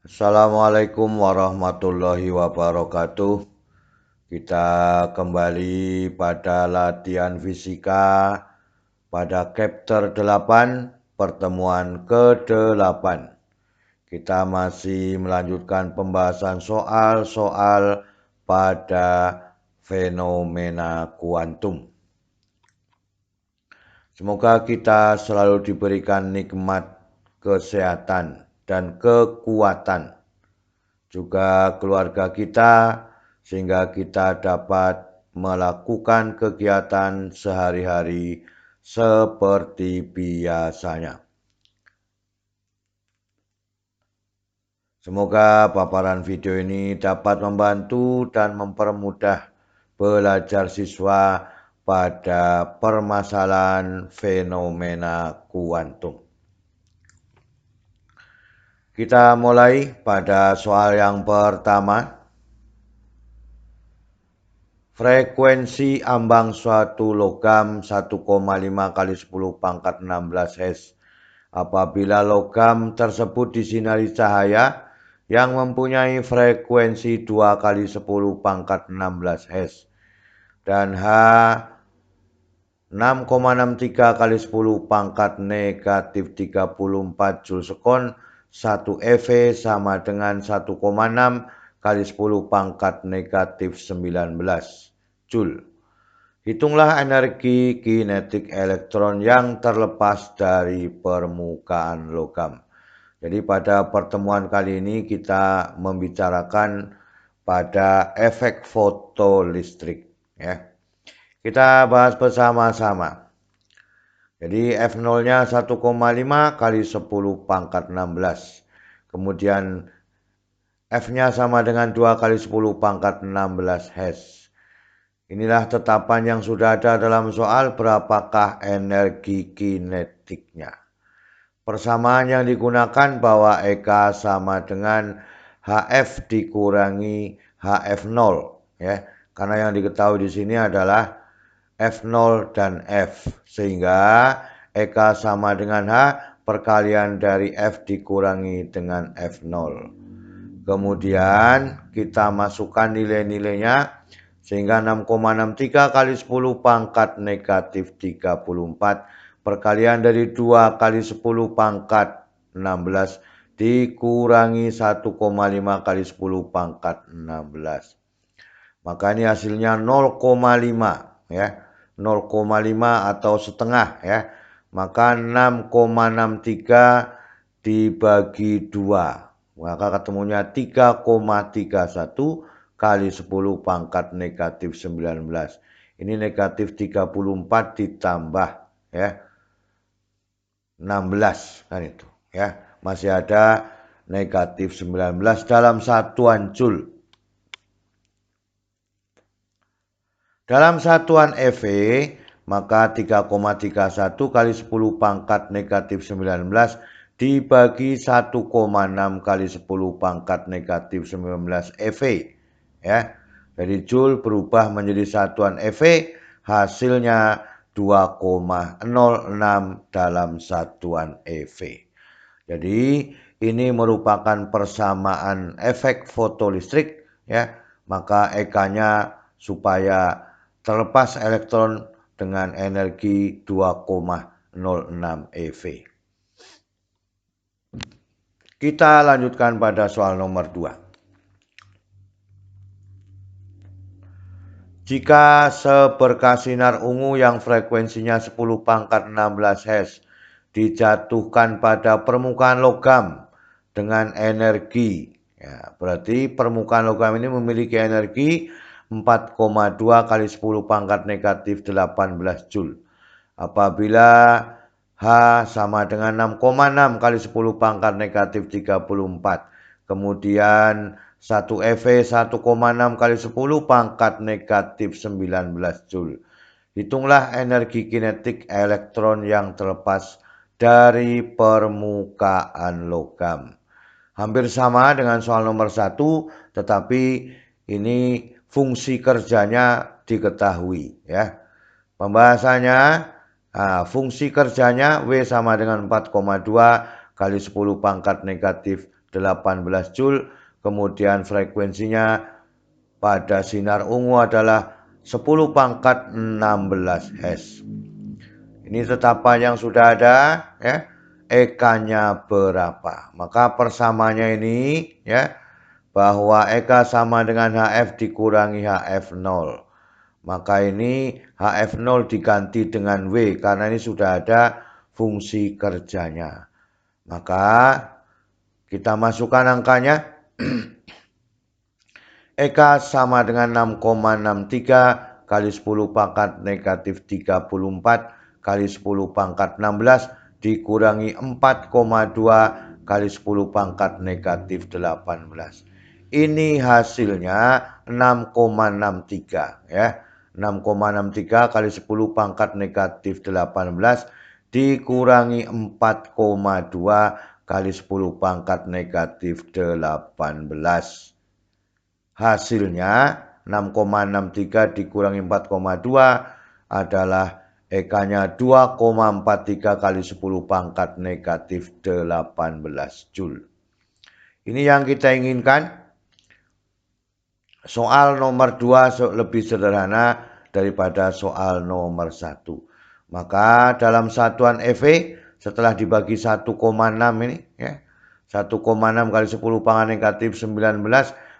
Assalamualaikum warahmatullahi wabarakatuh. Kita kembali pada latihan fisika pada chapter 8, pertemuan ke-8. Kita masih melanjutkan pembahasan soal-soal pada fenomena kuantum. Semoga kita selalu diberikan nikmat kesehatan dan kekuatan, juga keluarga kita, sehingga kita dapat melakukan kegiatan sehari-hari seperti biasanya. Semoga paparan video ini dapat membantu dan mempermudah belajar siswa pada permasalahan fenomena kuantum. Kita mulai pada soal yang pertama. Frekuensi ambang suatu logam 1,5 kali 10 pangkat 16 Hz apabila logam tersebut disinari cahaya yang mempunyai frekuensi 2 kali 10 pangkat 16 Hz dan H 6,63 kali 10 pangkat negatif 34 Joule sekon, 1 EV sama dengan 1,6 kali 10 pangkat negatif 19 Joule. Hitunglah energi kinetik elektron yang terlepas dari permukaan logam. Jadi pada pertemuan kali ini kita membicarakan pada efek fotolistrik, ya. Kita bahas bersama-sama. Jadi F0-nya 1,5 kali 10 pangkat 16. Kemudian F-nya sama dengan 2 kali 10 pangkat 16 Hz. Inilah tetapan yang sudah ada dalam soal berapakah energi kinetiknya. Persamaan yang digunakan bahwa EK sama dengan HF dikurangi HF0, ya. Karena yang diketahui di sini adalah F0 dan F, sehingga EK sama dengan H perkalian dari F dikurangi dengan F0. Kemudian kita masukkan nilai-nilainya, sehingga 6,63 kali 10 pangkat negatif 34 perkalian dari 2 kali 10 pangkat 16 dikurangi 1,5 kali 10 pangkat 16. Maka ini hasilnya 0,5, ya. 0,5 atau setengah, ya. Maka 6,63 dibagi 2. Maka ketemunya 3,31 kali 10 pangkat negatif 19. Ini negatif 34 ditambah, ya, 16 kan itu, ya. Masih ada negatif 19 dalam satuan Joule. Dalam satuan EV, maka 3,31 kali 10 pangkat negatif 19 dibagi 1,6 kali 10 pangkat negatif 19 EV. Ya. Jadi Joule berubah menjadi satuan EV, hasilnya 2,06 dalam satuan EV. Jadi ini merupakan persamaan efek fotolistrik, ya. Maka EK-nya supaya terlepas elektron dengan energi 2,06 eV. Kita lanjutkan pada soal nomor 2. Jika seberkas sinar ungu yang frekuensinya 10 pangkat 16 Hz dijatuhkan pada permukaan logam dengan energi, ya, berarti permukaan logam ini memiliki energi 4,2 kali 10 pangkat negatif 18 Joule. Apabila H sama dengan 6,6 kali 10 pangkat negatif 34. Kemudian 1 EV 1,6 kali 10 pangkat negatif 19 Joule. Hitunglah energi kinetik elektron yang terlepas dari permukaan logam. Hampir sama dengan soal nomor 1, tetapi ini fungsi kerjanya diketahui, ya. Pembahasannya, fungsi kerjanya W sama dengan 4,2 kali 10 pangkat negatif 18 Joule, kemudian frekuensinya pada sinar ungu adalah 10 pangkat 16 Hz. Ini tetapan yang sudah ada, ya. EK-nya berapa? Maka persamanya ini, ya, bahwa EK sama dengan HF dikurangi HF0. Maka ini HF0 diganti dengan W karena ini sudah ada fungsi kerjanya. Maka kita masukkan angkanya. EK sama dengan 6,63 kali 10 pangkat negatif 34 kali 10 pangkat 16 dikurangi 4,2 kali 10 pangkat negatif 18. Ini hasilnya 6,63 ya. 6,63 kali 10 pangkat negatif 18 dikurangi 4,2 kali 10 pangkat negatif 18. Hasilnya 6,63 dikurangi 4,2 adalah EK-nya 2,43 kali 10 pangkat negatif 18 Joule. Ini yang kita inginkan. Soal nomor 2 lebih sederhana daripada soal nomor 1. Maka dalam satuan EV setelah dibagi 1,6 ini ya. 1,6 kali 10 pangkat negatif 19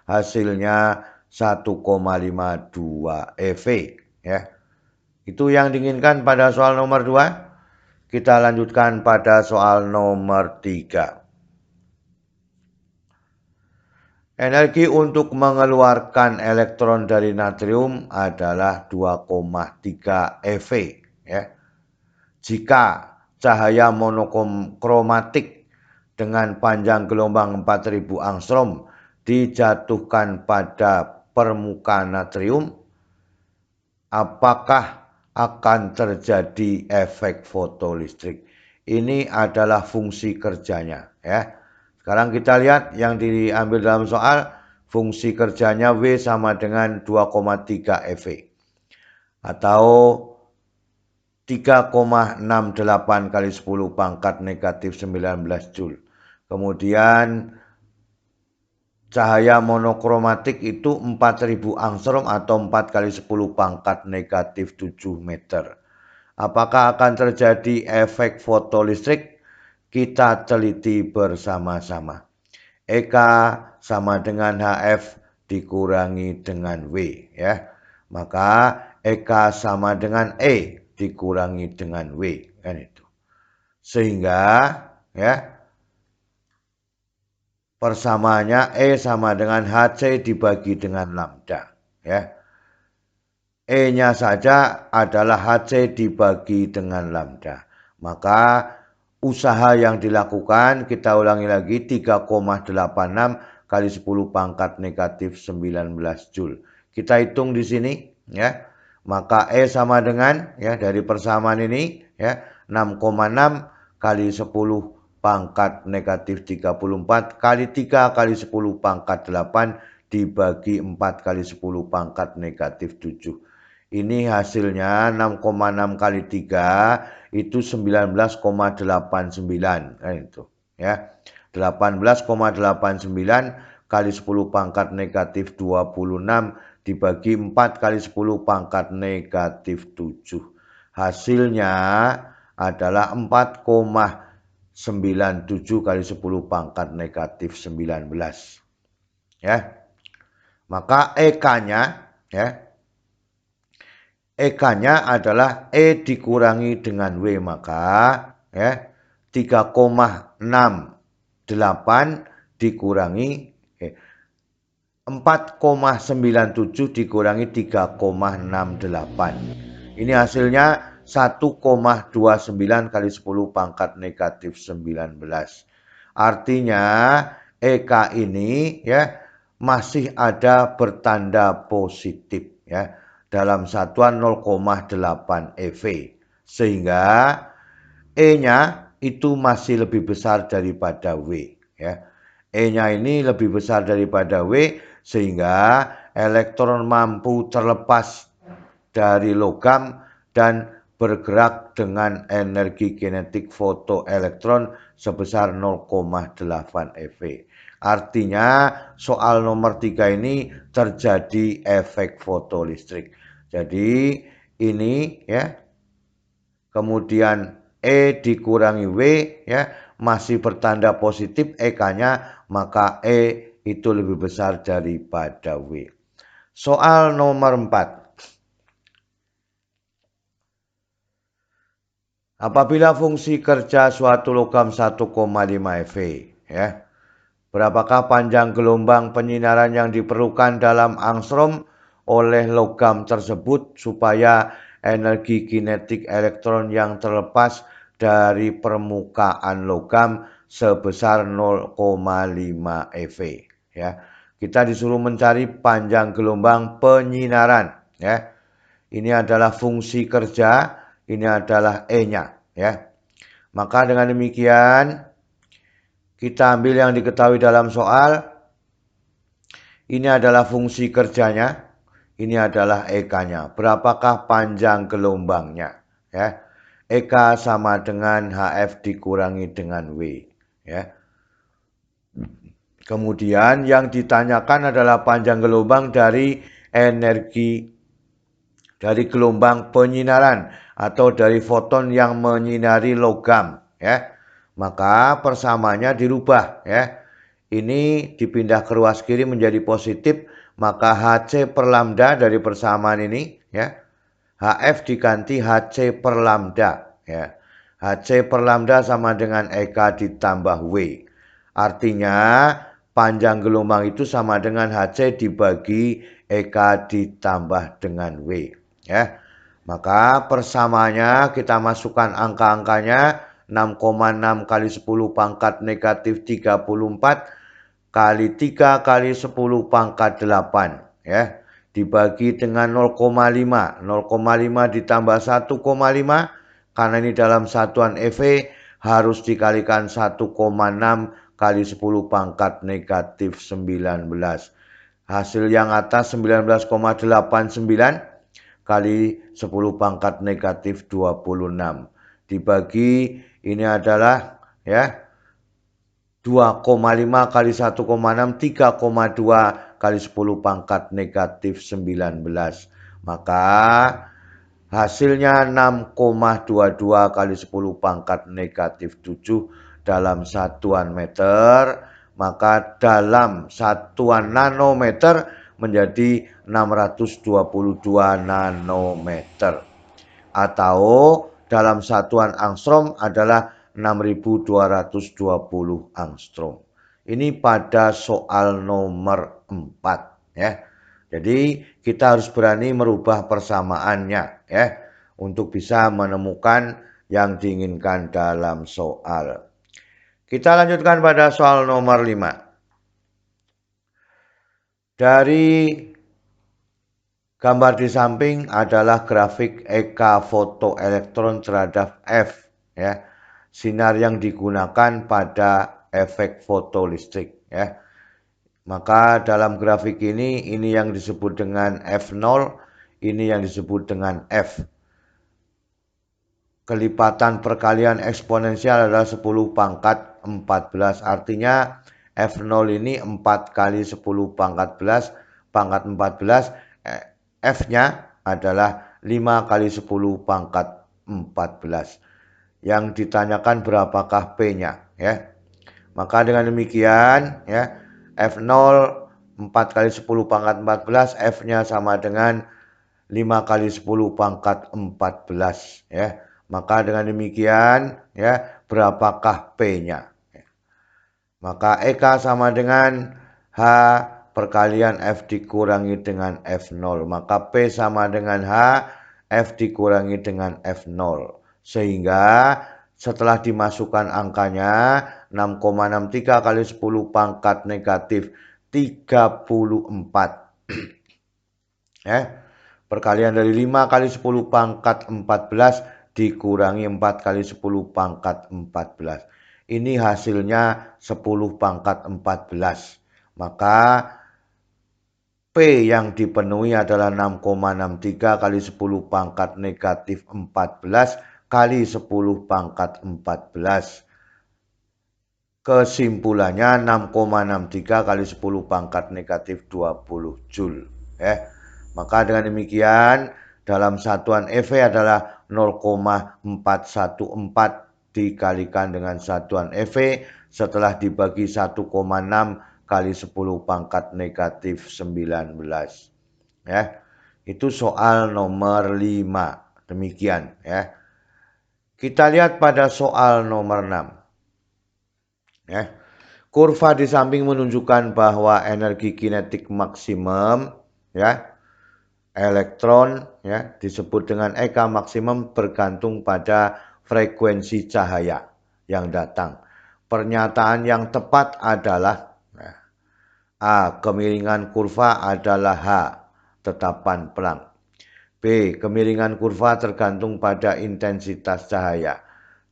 hasilnya 1,52 EV ya. Itu yang diinginkan pada soal nomor 2. Kita lanjutkan pada soal nomor 3. Energi untuk mengeluarkan elektron dari natrium adalah 2,3 eV ya. Jika cahaya monokromatik dengan panjang gelombang 4000 angstrom dijatuhkan pada permukaan natrium, apakah akan terjadi efek fotolistrik? Ini adalah fungsi kerjanya ya. Sekarang kita lihat yang diambil dalam soal, fungsi kerjanya W sama dengan 2,3 eV. Atau 3,68 kali 10 pangkat negatif 19 Joule. Kemudian cahaya monokromatik itu 4000 angstrom atau 4 kali 10 pangkat negatif 7 meter. Apakah akan terjadi efek fotolistrik? Kita teliti bersama-sama. EK sama dengan HF dikurangi dengan W ya. Maka EK sama dengan E dikurangi dengan W kan itu. Sehingga ya persamaannya E sama dengan HC dibagi dengan lambda ya. E-nya saja adalah HC dibagi dengan lambda. Maka usaha yang dilakukan kita ulangi lagi 3,86 kali 10 pangkat negatif 19 Joule. Kita hitung di sini ya. Maka E sama dengan ya dari persamaan ini ya 6,6 kali 10 pangkat negatif 34 kali 3 kali 10 pangkat 8 dibagi 4 kali 10 pangkat negatif 7. Ini hasilnya 6,6 kali 3 itu 19,89 kan itu ya. 18,89 kali 10 pangkat negatif 26 dibagi 4 kali 10 pangkat negatif 7. Hasilnya adalah 4,97 kali 10 pangkat negatif 19 ya. Maka EK-nya ya, EK-nya adalah E dikurangi dengan W, maka ya 3,68 dikurangi 4,97 dikurangi 3,68. Ini hasilnya 1,29 kali 10 pangkat negatif 19. Artinya EK ini ya masih ada bertanda positif ya. Dalam satuan 0,8 eV. Sehingga E-nya itu masih lebih besar daripada W. Ya. E-nya ini lebih besar daripada W sehingga elektron mampu terlepas dari logam dan bergerak dengan energi kinetik fotoelektron sebesar 0,8 eV. Artinya soal nomor 3 ini terjadi efek fotolistrik. Jadi ini ya, kemudian E dikurangi W ya, masih bertanda positif EK-nya, maka E itu lebih besar daripada W. Soal nomor 4. Apabila fungsi kerja suatu logam 1,5 eV ya, berapakah panjang gelombang penyinaran yang diperlukan dalam angstrom oleh logam tersebut supaya energi kinetik elektron yang terlepas dari permukaan logam sebesar 0,5 eV ya. Kita disuruh mencari panjang gelombang penyinaran ya. Ini adalah fungsi kerja, ini adalah E-nya ya. Maka dengan demikian kita ambil yang diketahui dalam soal. Ini adalah fungsi kerjanya, ini adalah EK-nya. Berapakah panjang gelombangnya ya? EK sama dengan HF dikurangi dengan W ya. Kemudian yang ditanyakan adalah panjang gelombang dari energi dari gelombang penyinaran atau dari foton yang menyinari logam ya. Maka persamanya dirubah ya. Ini dipindah ke ruas kiri menjadi positif, maka HC per lambda dari persamaan ini ya. HF diganti HC per lambda ya. HC per lambda sama dengan EK ditambah W. Artinya panjang gelombang itu sama dengan HC dibagi EK ditambah dengan W ya. Maka persamaannya kita masukkan angka-angkanya, 6,6 kali 10 pangkat negatif 34 kali 3 kali 10 pangkat 8 ya. Dibagi dengan 0,5. 0,5 ditambah 1,5 karena ini dalam satuan EV harus dikalikan 1,6 kali 10 pangkat negatif 19. Hasil yang atas 19,89 kali 10 pangkat negatif 26. Dibagi ini adalah ya 2,5 kali 1,6 3,2 kali 10 pangkat negatif 19. Maka hasilnya 6,22 kali 10 pangkat negatif 7 dalam satuan meter. Maka dalam satuan nanometer menjadi 622 nanometer. Atau dalam satuan angstrom adalah 6220 angstrom. Ini pada soal nomor 4 ya. Jadi kita harus berani merubah persamaannya ya untuk bisa menemukan yang diinginkan dalam soal. Kita lanjutkan pada soal nomor 5. Dari gambar di samping adalah grafik EK fotoelektron terhadap F ya. Sinar yang digunakan pada efek fotolistrik ya. Maka dalam grafik ini yang disebut dengan F0, ini yang disebut dengan F. Kelipatan perkalian eksponensial adalah 10 pangkat 14. Artinya F0 ini 4 kali 10 pangkat 14. F-nya adalah 5 kali 10 pangkat 14. Yang ditanyakan berapakah P-nya ya. Maka dengan demikian ya, F0 4 kali 10 pangkat 14, F-nya sama dengan 5 kali 10 pangkat 14 ya. Maka dengan demikian ya, berapakah P-nya? Maka EK sama dengan H perkalian F dikurangi dengan F0. Maka P sama dengan H, F dikurangi dengan F0. Sehingga setelah dimasukkan angkanya 6,63 kali 10 pangkat negatif 34. Ya. Perkalian dari 5 kali 10 pangkat 14 dikurangi 4 kali 10 pangkat 14. Ini hasilnya 10 pangkat 14. Maka P yang dipenuhi adalah 6,63 kali 10 pangkat negatif 14 kali 10 pangkat 14. Kesimpulannya 6,63 kali 10 pangkat negatif 20 Joule. Maka dengan demikian dalam satuan EV adalah 0,414 dikalikan dengan satuan EV setelah dibagi 1,6 kali 10 pangkat negatif 19. Itu soal nomor 5. Demikian ya. Kita lihat pada soal nomor 6. Kurva di samping menunjukkan bahwa energi kinetik maksimum elektron disebut dengan EK maksimum bergantung pada frekuensi cahaya yang datang. Pernyataan yang tepat adalah A. Kemiringan kurva adalah H. Tetapan Planck. B. Kemiringan kurva tergantung pada intensitas cahaya.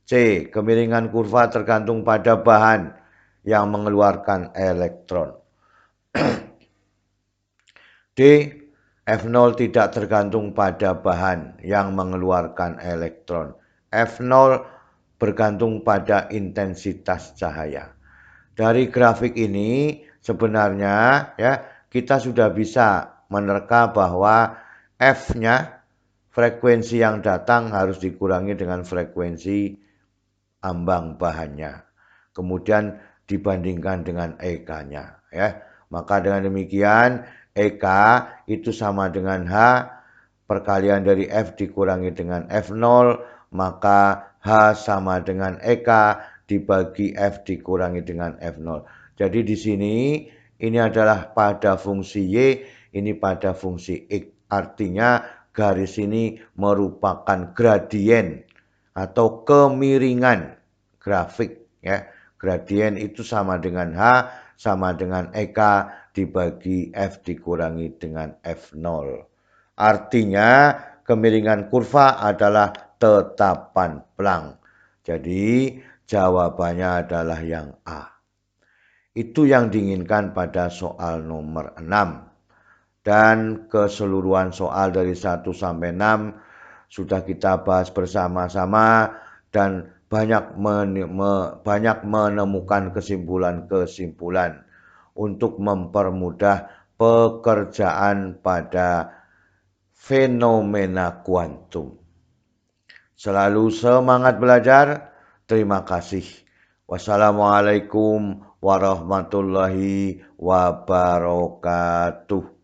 C. Kemiringan kurva tergantung pada bahan yang mengeluarkan elektron. D. F0 tidak tergantung pada bahan yang mengeluarkan elektron. F0 bergantung pada intensitas cahaya. Dari grafik ini sebenarnya kita sudah bisa menerka bahwa F-nya frekuensi yang datang harus dikurangi dengan frekuensi ambang bahannya. Kemudian dibandingkan dengan EK-nya Maka dengan demikian EK itu sama dengan H perkalian dari F dikurangi dengan F0, maka H sama dengan EK dibagi F dikurangi dengan F0. Jadi di sini ini adalah pada fungsi Y, ini pada fungsi X. Artinya garis ini merupakan gradien atau kemiringan grafik Gradien itu sama dengan H sama dengan EK dibagi F dikurangi dengan F0. Artinya kemiringan kurva adalah tetapan Planck. Jadi jawabannya adalah yang A. Itu yang diinginkan pada soal nomor 6. Dan keseluruhan soal dari 1 sampai 6 sudah kita bahas bersama-sama dan banyak menemukan kesimpulan-kesimpulan untuk mempermudah pekerjaan pada fenomena kuantum. Selalu semangat belajar. Terima kasih. Wassalamualaikum warahmatullahi wabarakatuh.